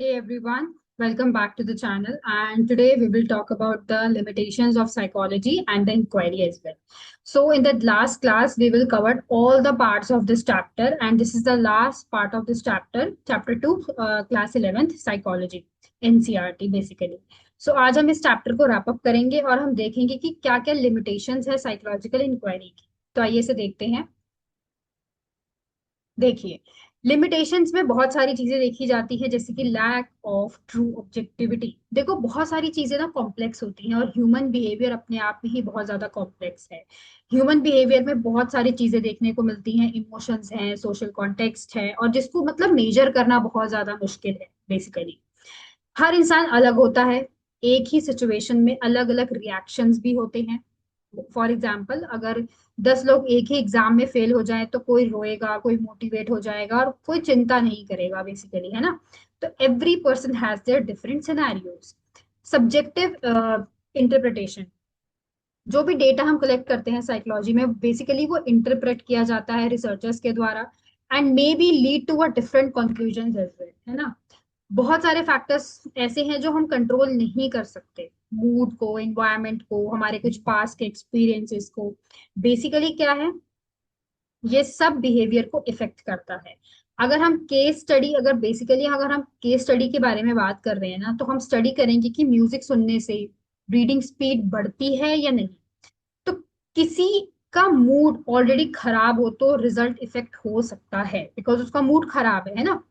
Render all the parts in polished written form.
Hey everyone, welcome back to the channel. And today we will talk about the limitations of psychology and the inquiry as well. So, in the last class, we will cover all the parts of this chapter, and this is the last part of this chapter, chapter 2, class 11th, psychology, NCERT basically. So, आज हम इस chapter को wrap up करेंगे और हम देखेंगे कि क्या क्या लिमिटेशंस है साइकोलॉजिकल इंक्वायरी की। तो आइए से देखते हैं। देखिए, लिमिटेशंस में बहुत सारी चीजें देखी जाती है, जैसे कि लैक ऑफ ट्रू ऑब्जेक्टिविटी। देखो, बहुत सारी चीजें ना कॉम्प्लेक्स होती हैं और ह्यूमन बिहेवियर अपने आप में ही बहुत ज्यादा कॉम्प्लेक्स है। ह्यूमन बिहेवियर में बहुत सारी चीजें देखने को मिलती हैं, इमोशंस हैं, सोशल कॉन्टेक्स्ट है, और जिसको मतलब मेजर करना बहुत ज्यादा मुश्किल है बेसिकली। हर इंसान अलग होता है। एक ही सिचुएशन में अलग अलग रिएक्शंस भी होते हैं। फॉर एग्जाम्पल, अगर 10 लोग एक ही एग्जाम में फेल हो जाए तो कोई रोएगा, कोई मोटिवेट हो जाएगा और कोई चिंता नहीं करेगा बेसिकली, है ना। तो every person has their different scenarios. Subjective interpretation, जो भी डेटा हम कलेक्ट करते हैं साइकोलॉजी में, बेसिकली वो इंटरप्रेट किया जाता है रिसर्चर्स के द्वारा, and may be lead to a different conclusion as well, है ना। बहुत सारे फैक्टर्स ऐसे हैं जो हम कंट्रोल नहीं कर सकते। मूड को, एनवायरनमेंट को, हमारे कुछ पास्ट के एक्सपीरियंसेस को। बेसिकली क्या है, ये सब बिहेवियर को इफेक्ट करता है। अगर बेसिकली अगर हम केस स्टडी के बारे में बात कर रहे हैं ना, तो हम स्टडी करेंगे कि म्यूजिक सुनने से रीडिंग स्पीड बढ़ती है या नहीं। तो किसी का मूड ऑलरेडी खराब हो तो रिजल्ट इफेक्ट हो सकता है, बिकॉज उसका मूड खराब है ना।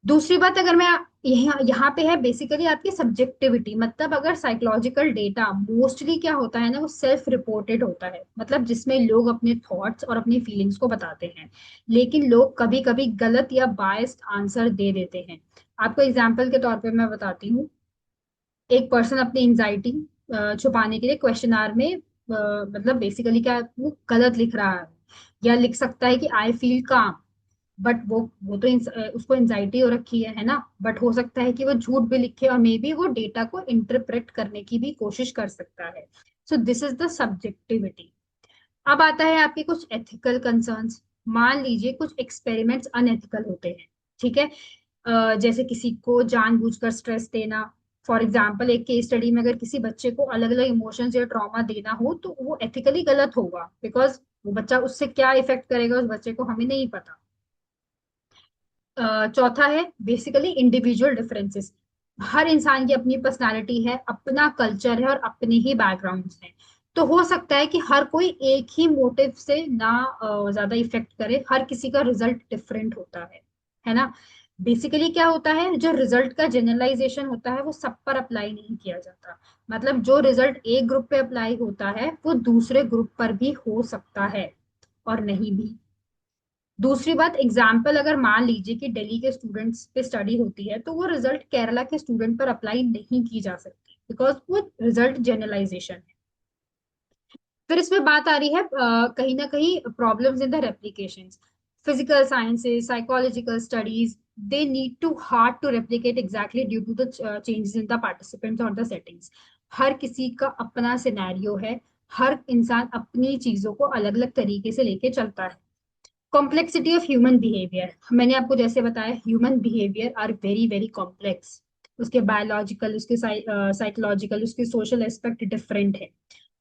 दूसरी बात, अगर मैं यहाँ यहाँ पे है बेसिकली आपकी सब्जेक्टिविटी, मतलब अगर साइकोलॉजिकल डेटा मोस्टली क्या होता है ना, वो सेल्फ रिपोर्टेड होता है, मतलब जिसमें लोग अपने थॉट्स और अपनी फीलिंग्स को बताते हैं। लेकिन लोग कभी कभी गलत या बायस्ड आंसर दे देते हैं। आपको एग्जाम्पल के तौर पे मैं बताती हूँ। एक पर्सन अपनी एंजाइटी छुपाने के लिए क्वेश्चन में मतलब बेसिकली क्या, वो गलत लिख रहा है। या लिख सकता है कि आई फील काम, बट वो तो उसको एंजाइटी हो रखी है ना। बट हो सकता है कि वो झूठ भी लिखे और मे बी वो डेटा को इंटरप्रेट करने की भी कोशिश कर सकता है। So this is the subjectivity. अब आता है आपके कुछ एथिकल कंसर्न्स। मान लीजिए कुछ एक्सपेरिमेंट्स अनएथिकल होते हैं, ठीक है। जैसे किसी को जानबूझकर स्ट्रेस देना। फॉर एग्जाम्पल, एक केस स्टडी में अगर किसी बच्चे को अलग अलग इमोशंस या ट्रॉमा देना हो तो वो एथिकली गलत होगा, बिकॉज वो बच्चा, उससे क्या इफेक्ट करेगा उस बच्चे को हमें नहीं पता। चौथा है बेसिकली इंडिविजुअल डिफरेंसेस। हर इंसान की अपनी पर्सनालिटी है, अपना कल्चर है और अपने ही बैकग्राउंड्स हैं। तो हो सकता है कि हर कोई एक ही मोटिव से ना ज्यादा इफेक्ट करे, हर किसी का रिजल्ट डिफरेंट होता है ना। बेसिकली क्या होता है, जो रिजल्ट का जनरलाइजेशन होता है वो सब पर अप्लाई नहीं किया जाता। मतलब जो रिजल्ट एक ग्रुप पे अप्लाई होता है वो दूसरे ग्रुप पर भी हो सकता है और नहीं भी। दूसरी बात, एग्जाम्पल अगर मान लीजिए कि दिल्ली के स्टूडेंट्स पे स्टडी होती है तो वो रिजल्ट केरला के स्टूडेंट पर अप्लाई नहीं की जा सकती, बिकॉज वो रिजल्ट जनरलाइजेशन है। फिर इसमें बात आ रही है कहीं ना कहीं problems in the replications. Physical sciences, psychological studies, they need to hard to replicate exactly due to the changes in the participants और द सेटिंग्स। हर किसी का अपना सिनेरियो है। हर इंसान अपनी चीजों को अलग अलग तरीके से लेके चलता है। कॉम्प्लेक्सिटी ऑफ ह्यूमन बिहेवियर, मैंने आपको जैसे बताया, human behaviour are very very complex. उसके बायोलॉजिकल, उसके साइकोलॉजिकल, उसके सोशल एस्पेक्ट डिफरेंट है।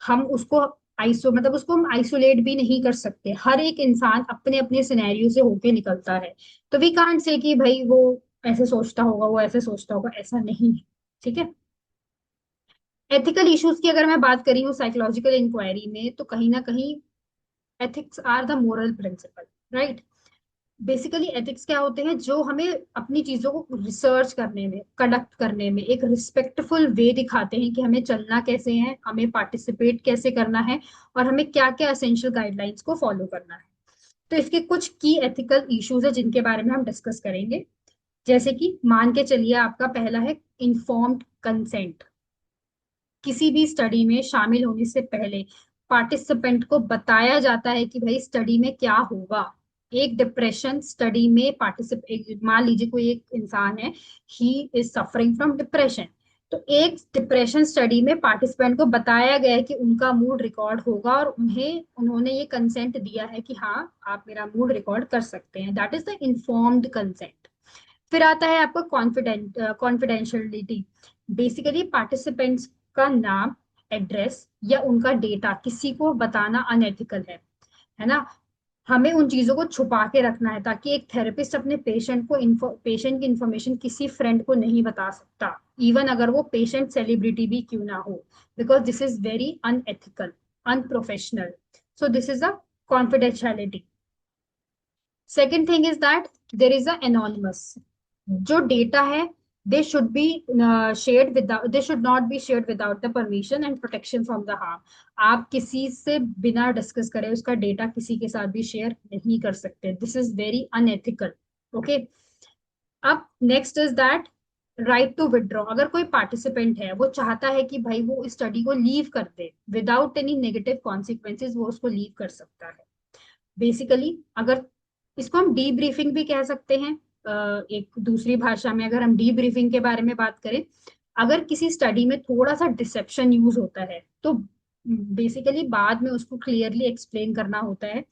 हम उसको मतलब उसको हम आइसोलेट भी नहीं कर सकते। हर एक इंसान अपने अपने सिनेरियो से होके निकलता है। तो वी कांट से कि भाई वो ऐसे सोचता होगा, वो ऐसे सोचता होगा, ऐसा नहीं है। ठीक है। एथिकल इश्यूज की अगर मैं बात करी हूँ साइकोलॉजिकल इंक्वायरी में, तो कहीं ना कहीं ethics are the moral principle, right. Basically ethics क्या होते हैं, जो हमें अपनी चीजों को रिसर्च करने में, कंडक्ट करने में एक रिस्पेक्टफुल वे दिखाते हैं कि हमें चलना कैसे है, हमें पार्टिसिपेट कैसे करना है, और हमें क्या क्या एसेंशियल गाइडलाइंस को फॉलो करना है। तो इसके कुछ की एथिकल इश्यूज है जिनके बारे में हम डिस्कस करेंगे। जैसे कि मान के चलिए, आपका पहला है इन्फॉर्म्ड कंसेंट। किसी भी स्टडी में शामिल होने से पहले पार्टिसिपेंट को बताया जाता है कि भाई स्टडी में क्या होगा। एक डिप्रेशन स्टडी में पार्टिसिपेट, मान लीजिए कोई एक इंसान है, he is suffering from depression. तो एक डिप्रेशन स्टडी में पार्टिसिपेंट को बताया गया है कि उनका मूड रिकॉर्ड होगा, और उन्होंने ये कंसेंट दिया है कि हाँ, आप मेरा मूड रिकॉर्ड कर सकते हैं। That is the informed consent. फिर आता है आपका कॉन्फिडेंशियलिटी। बेसिकली पार्टिसिपेंट्स का नाम, एड्रेस या उनका डेटा किसी को बताना अनएथिकल है ना। हमें उन चीजों को छुपा के रखना है ताकि एक थेरेपिस्ट अपने पेशेंट की इंफॉर्मेशन किसी फ्रेंड को नहीं बता सकता, इवन अगर वो पेशेंट सेलिब्रिटी भी क्यों ना हो, because this is very unethical, unprofessional. So this is a confidentiality. Second thing is that there is a anonymous. जो डेटा है, they should be shared without they should not be shared without the permission and protection from the harm. आप किसी से बिना discuss करे उसका data किसी के साथ भी शेयर नहीं कर सकते। This is very unethical. Okay. अब next is that right to withdraw. अगर कोई पार्टिसिपेंट है वो चाहता है कि भाई वो इस स्टडी को लीव कर दे विदाउट एनी नेगेटिव कॉन्सिक्वेंसेज, वो उसको लीव कर सकता है। बेसिकली अगर इसको हम डी ब्रीफिंग भी कह सकते हैं, एक दूसरी भाषा में अगर हम डी ब्रीफिंग के बारे में बात करें, अगर किसी स्टडी में थोड़ा सा डिसेप्शन यूज होता है तो बेसिकली बाद में उसको क्लियरली एक्सप्लेन करना होता है।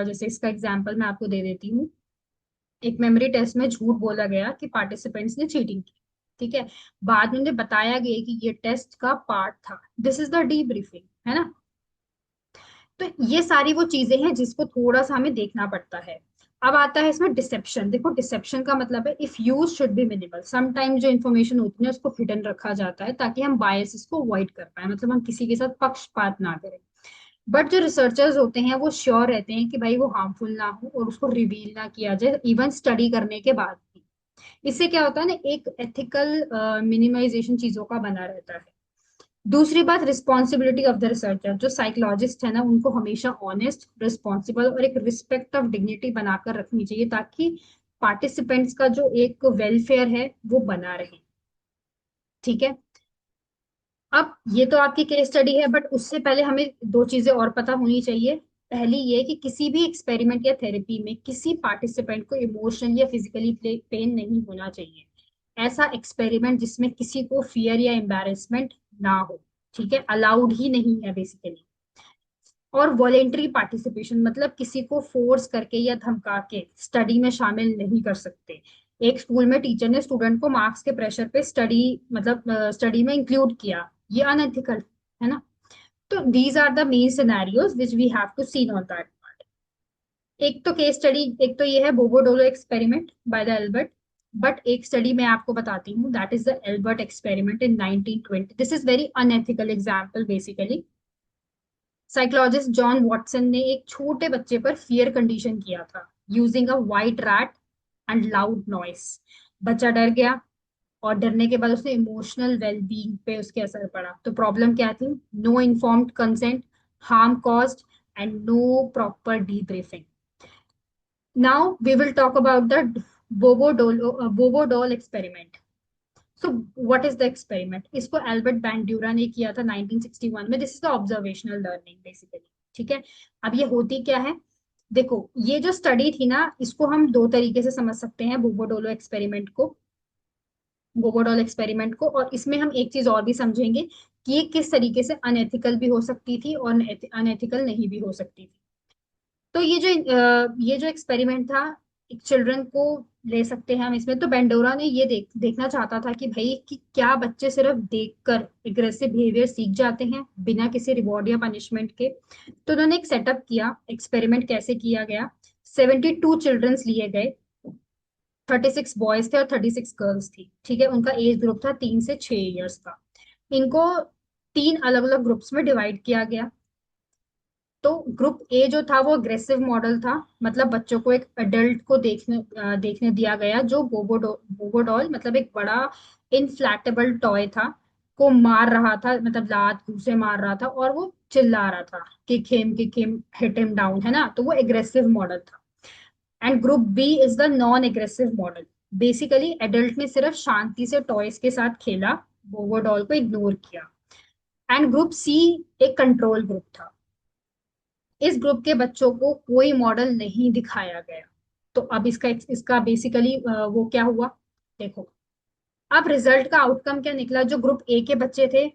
जैसे इसका एग्जांपल मैं आपको दे देती हूँ। एक मेमोरी टेस्ट में झूठ बोला गया कि पार्टिसिपेंट्स ने चीटिंग की, ठीक है। बाद में उन्हें बताया गया कि ये टेस्ट का पार्ट था। This is the D briefing, है ना। तो ये सारी वो चीजें हैं जिसको थोड़ा सा हमें देखना पड़ता है। अब आता है इसमें डिसेप्शन। देखो डिसेप्शन का मतलब है if use should be minimal. Sometime जो इन्फॉर्मेशन होती है उसको हिडन रखा जाता है ताकि हम बायसेस को अवॉइड कर पाए, मतलब हम किसी के साथ पक्षपात ना करें। बट जो रिसर्चर्स होते हैं वो श्योर रहते हैं कि भाई वो हार्मफुल ना हो और उसको रिवील ना किया जाए इवन स्टडी करने के बाद भी। इससे क्या होता है ना, एक एथिकल मिनिमाइजेशन चीजों का बना रहता है। दूसरी बात रिस्पॉन्सिबिलिटी ऑफ द रिसर्चर। जो साइकोलॉजिस्ट है ना उनको हमेशा ऑनेस्ट, रिस्पॉन्सिबल और एक रिस्पेक्ट ऑफ डिग्निटी बनाकर रखनी चाहिए ताकि पार्टिसिपेंट्स का जो एक वेलफेयर है वो बना रहे। ठीक है। अब ये तो आपकी केस स्टडी है, बट उससे पहले हमें दो चीजें और पता होनी चाहिए। पहली ये कि किसी भी एक्सपेरिमेंट या थेरेपी में किसी पार्टिसिपेंट को इमोशनल या फिजिकली पेन नहीं होना चाहिए। ऐसा एक्सपेरिमेंट जिसमें किसी को फियर या एम्बैरेसमेंट ना हो, ठीक है, अलाउड ही नहीं है बेसिकली। और वॉलेंट्री पार्टिसिपेशन मतलब किसी को फोर्स करके या धमका के स्टडी में शामिल नहीं कर सकते। एक स्कूल में टीचर ने स्टूडेंट को मार्क्स के प्रेशर पे स्टडी मतलब स्टडी में इंक्लूड किया, ये अनएथिकल है ना। तो these are the main scenarios which we have to see on that part. एक तो केस स्टडी, एक तो ये है bobo doll experiment by the Albert. But एक स्टडी मैं आपको बताती हूँ, that is the Albert experiment in 1920। This is very unethical example. Basically psychologist John Watson ने एक छोटे बच्चे पर फियर कंडीशन किया था using a white rat and loud noise. बच्चा डर गया और डरने के बाद उसने इमोशनल वेलबींग पे उसके असर पड़ा। तो प्रॉब्लम क्या थी? No informed consent, harm caused and no proper debriefing. Now we will talk about the bobo doll experiment. So what is the experiment? इसको एल्बर्ट बैंड्यूरा ने किया था 1961 में। This is the observational learning basically. ठीक है। अब ये होती क्या है? देखो ये जो स्टडी थी ना इसको हम दो तरीके से समझ सकते हैं, बोबोडोल एक्सपेरिमेंट को। और इसमें हम एक चीज और भी समझेंगे कि ये किस तरीके से अनएथिकल भी हो सकती थी और अनएथिकल नहीं भी हो सकती थी। तो ये जो एक्सपेरिमेंट था, एक चिल्ड्रन को ले सकते हैं हम इसमें। तो बेंडोरा ने ये देखना चाहता था कि भाई कि क्या बच्चे सिर्फ देखकर एग्रेसिव बिहेवियर सीख जाते हैं बिना किसी रिवॉर्ड या पनिशमेंट के। तो उन्होंने एक सेटअप किया। एक्सपेरिमेंट कैसे किया गया? 72 चिल्ड्रंस लिए गए। 36 बॉयज थे और 36 गर्ल्स थी, ठीक है। उनका एज ग्रुप था 3 से 6 ईयर्स का। इनको तीन अलग अलग ग्रुप्स में डिवाइड किया गया। तो ग्रुप ए जो था वो अग्रेसिव मॉडल था, मतलब बच्चों को एक अडल्ट को देखने दिया गया जो बोबोडॉल मतलब एक बड़ा इनफ्लैटेबल टॉय था, को मार रहा था, मतलब लात घूंसे मार रहा था और वो चिल्ला रहा था kick him hit him down, है ना। तो वो एग्रेसिव मॉडल था। And group B is the non aggressive model. Basically adult ने सिर्फ शांति से टॉयज के साथ खेला, बोबोडॉल को इग्नोर किया। एंड ग्रुप सी एक कंट्रोल ग्रुप था। इस ग्रुप के बच्चों को कोई मॉडल नहीं दिखाया गया। तो अब इसका इसका बेसिकली वो क्या हुआ? देखो अब रिजल्ट का आउटकम क्या निकला। जो ग्रुप ए के बच्चे थे,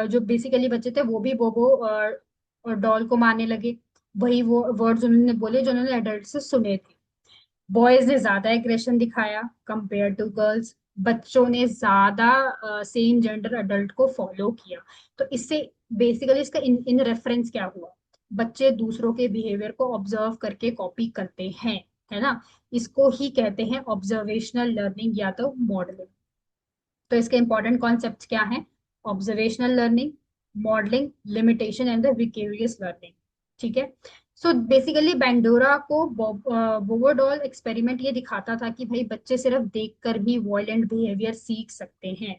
जो बेसिकली बच्चे थे वो भी बोबो और डॉल को मारने लगे। वही वो वर्ड्स उन्होंने बोले जो उन्होंने एडल्ट से सुने थे। बॉयज ने ज्यादा एग्रेशन दिखाया कंपेयर टू गर्ल्स, बच्चों ने ज्यादा सेम जेंडर अडल्ट को फॉलो किया। तो इससे बेसिकली इसका इन रेफरेंस क्या हुआ, बच्चे दूसरों के बिहेवियर को ऑब्जर्व करके कॉपी करते हैं, है ना। इसको ही कहते हैं ऑब्जर्वेशनल लर्निंग या तो मॉडलिंग। तो इसके इंपॉर्टेंट कॉन्सेप्ट क्या हैं, observational learning, modelling, limitation and the vicarious learning. ठीक है। सो बेसिकली बैंडोरा को बोवोडॉल एक्सपेरिमेंट ये दिखाता था कि भाई बच्चे सिर्फ देखकर भी वॉयलेंट बिहेवियर सीख सकते हैं।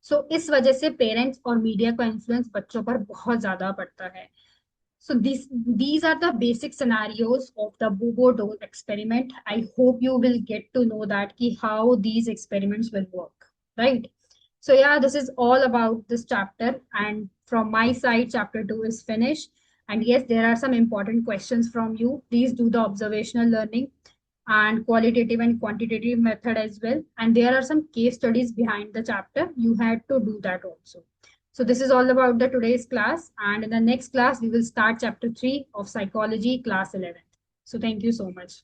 सो इस वजह से पेरेंट्स और मीडिया का इन्फ्लुएंस बच्चों पर बहुत ज्यादा पड़ता है। So these are the basic scenarios of the Bobo doll experiment. I hope you will get to know that ki how these experiments will work, right? So yeah, this is all about this chapter, and from my side, chapter 2 is finished. And yes, there are some important questions from you. Please do the observational learning and qualitative and quantitative method as well. And there are some case studies behind the chapter. You had to do that also. So this is all about the today's class. And in the next class, we will start chapter 3 of psychology, class 11. So thank you so much.